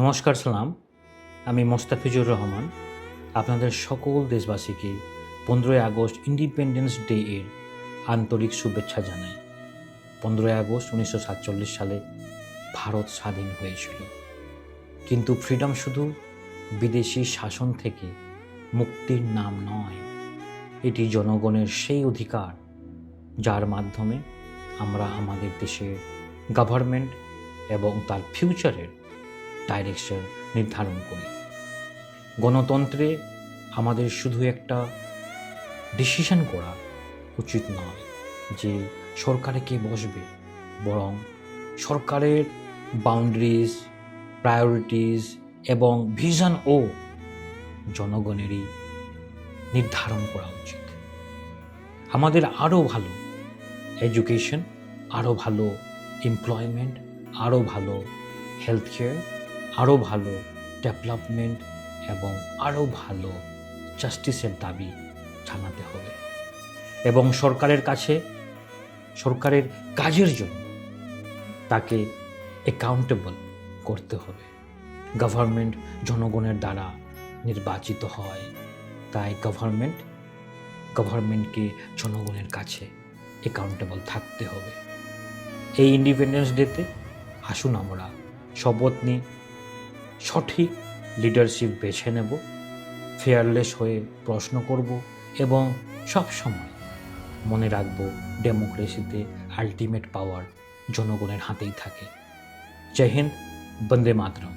নমস্কার সালাম। আমি মোস্তাফিজুর রহমান আপনাদের সকল দেশবাসীকে 15ই আগস্ট ইন্ডিপেন্ডেন্স ডে এর আন্তরিক শুভেচ্ছা জানাই। 15ই আগস্ট 1947 সালে ভারত স্বাধীন হয়েছিল, কিন্তু ফ্রিডম শুধু বিদেশি শাসন থেকে মুক্তির নাম নয়, এটি জনগণের সেই অধিকার যার মাধ্যমে আমরা আমাদের দেশের গভর্নমেন্ট এবং তার ফিউচারের ডাইরেকশন নির্ধারণ করি। গণতন্ত্রে আমাদের শুধু একটা ডিসিশন করা উচিত নয় যে সরকারে কে বসবে, বরং সরকারের বাউন্ডারিজ, প্রায়োরিটিজ এবং ভিশনও জনগণেরই নির্ধারণ করা উচিত। আমাদের আরও ভালো এডুকেশন, আরও ভালো এমপ্লয়মেন্ট, আরও ভালো হেলথ কেয়ার, আরও ভালো ডেভেলপমেন্ট এবং আরও ভালো জাস্টিসের দাবি জানাতে হবে এবং সরকারের কাছে সরকারের কাজের জন্য তাকে অ্যাকাউন্টেবল করতে হবে। গভর্নমেন্ট জনগণের দ্বারা নির্বাচিত হয়, তাই গভর্নমেন্টকে জনগণের কাছে অ্যাকাউন্টেবল থাকতে হবে। এই ইন্ডিপেন্ডেন্স ডেতে আসুন আমরা শপথ নিই, সঠিক লিডারশিপ বেছে নেব, ফেয়ারলেস হয়ে প্রশ্ন করব এবং সবসময় মনে রাখব ডেমোক্রেসিতে আলটিমেট পাওয়ার জনগণের হাতেই থাকে। জয় হিন্দ, বন্দে মাতরম।